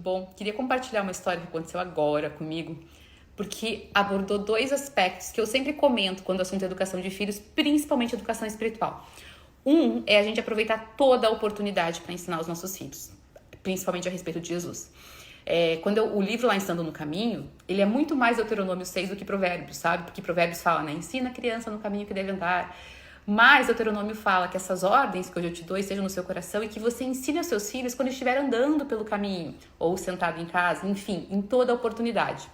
bom. Queria compartilhar uma história que aconteceu agora comigo, porque abordou dois aspectos que eu sempre comento quando o assunto é educação de filhos, principalmente educação espiritual. Um é a gente aproveitar toda a oportunidade para ensinar os nossos filhos, principalmente a respeito de Jesus. O livro lá Ensinando no Caminho, ele é muito mais Deuteronômio 6 do que Provérbios, sabe? Porque Provérbios fala, né? Ensina a criança no caminho que deve andar. Mas Deuteronômio fala que essas ordens que hoje eu te dou estejam no seu coração e que você ensine aos seus filhos quando estiver andando pelo caminho, ou sentado em casa, enfim, em toda a oportunidade.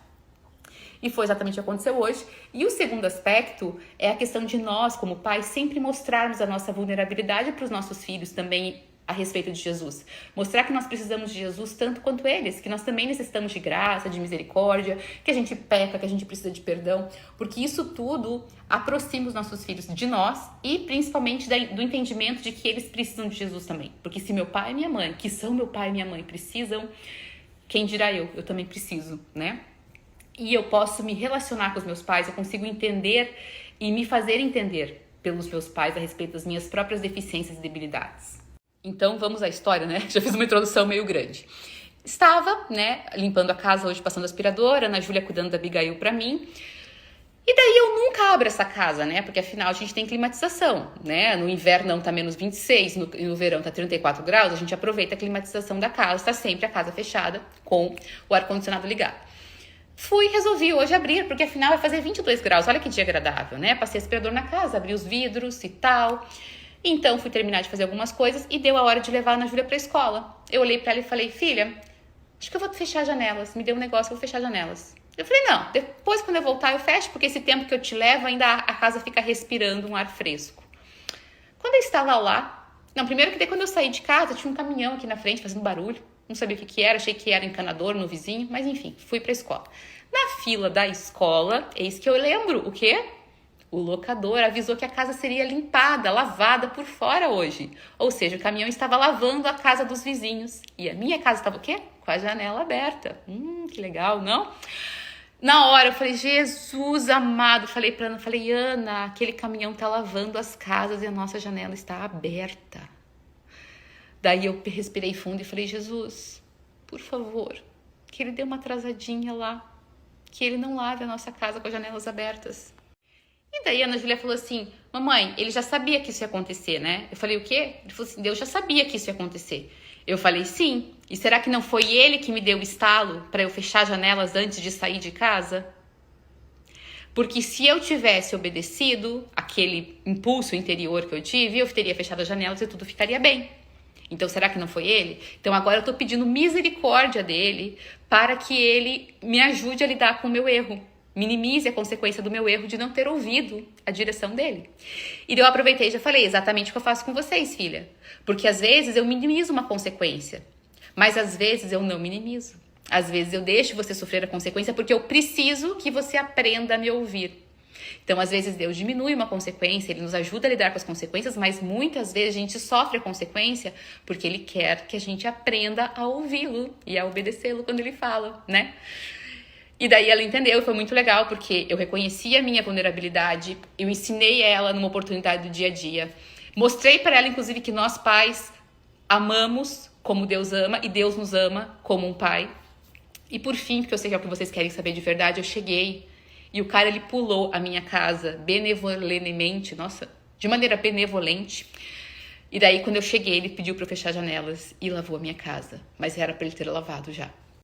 E foi exatamente o que aconteceu hoje. E o segundo aspecto é a questão de nós, como pais, sempre mostrarmos a nossa vulnerabilidade para os nossos filhos também a respeito de Jesus. Mostrar que nós precisamos de Jesus tanto quanto eles, que nós também necessitamos de graça, de misericórdia, que a gente peca, que a gente precisa de perdão, porque isso tudo aproxima os nossos filhos de nós e principalmente do entendimento de que eles precisam de Jesus também. Porque se meu pai e minha mãe, que são meu pai e minha mãe, precisam, quem dirá eu também preciso, né? E eu posso me relacionar com os meus pais, eu consigo entender e me fazer entender pelos meus pais a respeito das minhas próprias deficiências e debilidades. Então vamos à história, né? Já fiz uma introdução meio grande. Estava, né, limpando a casa hoje, passando aspiradora, Ana Júlia cuidando da Abigail pra mim. E daí eu nunca abro essa casa, né? Porque afinal a gente tem climatização, né? No inverno não tá menos 26, no verão tá 34 graus, a gente aproveita a climatização da casa, tá sempre a casa fechada com o ar-condicionado ligado. Resolvi hoje abrir, porque afinal vai fazer 22 graus, olha que dia agradável, né? Passei aspirador na casa, abri os vidros e tal. Então fui terminar de fazer algumas coisas e deu a hora de levar a Ana Júlia pra escola. Eu olhei pra ela e falei, filha, acho que eu vou fechar as janelas, me deu um negócio, eu vou fechar as janelas. Eu falei, não, depois quando eu voltar eu fecho, porque esse tempo que eu te levo ainda a casa fica respirando um ar fresco. Quando eu estava lá, não, primeiro que daí quando eu saí de casa tinha um caminhão aqui na frente fazendo barulho, não sabia o que era, achei que era encanador no vizinho, mas enfim, fui pra escola. Na fila da escola, eis que eu lembro, o quê? O locador avisou que a casa seria limpada, lavada por fora hoje. Ou seja, o caminhão estava lavando a casa dos vizinhos. E a minha casa estava o quê? Com a janela aberta. Que legal, não? Na hora eu falei, Jesus amado, falei pra Ana, Ana, aquele caminhão tá lavando as casas e a nossa janela está aberta. Daí eu respirei fundo e falei, Jesus, por favor, que ele dê uma atrasadinha lá, que ele não lave a nossa casa com as janelas abertas. E daí a Ana Júlia falou assim, mamãe, ele já sabia que isso ia acontecer, né? Eu falei, o quê? Ele falou assim, Deus já sabia que isso ia acontecer. Eu falei, sim. E será que não foi ele que me deu o estalo para eu fechar as janelas antes de sair de casa? Porque se eu tivesse obedecido aquele impulso interior que eu tive, eu teria fechado as janelas e tudo ficaria bem. Então, será que não foi ele? Então, agora eu tô pedindo misericórdia dele para que ele me ajude a lidar com o meu erro. Minimize a consequência do meu erro de não ter ouvido a direção dele. E eu aproveitei e já falei exatamente o que eu faço com vocês, filha. Porque às vezes eu minimizo uma consequência, mas às vezes eu não minimizo. Às vezes eu deixo você sofrer a consequência porque eu preciso que você aprenda a me ouvir. Então, às vezes Deus diminui uma consequência, Ele nos ajuda a lidar com as consequências, mas muitas vezes a gente sofre a consequência porque Ele quer que a gente aprenda a ouvi-lo e a obedecê-lo quando Ele fala, né? E daí ela entendeu e foi muito legal, porque eu reconheci a minha vulnerabilidade, eu ensinei ela numa oportunidade do dia a dia. Mostrei para ela, inclusive, que nós pais amamos como Deus ama e Deus nos ama como um pai. E por fim, porque eu sei que é o que vocês querem saber de verdade, eu cheguei e o cara, ele pulou a minha casa benevolentemente, nossa, de maneira benevolente. E daí, quando eu cheguei, ele pediu para eu fechar as janelas e lavou a minha casa. Mas era para ele ter lavado já.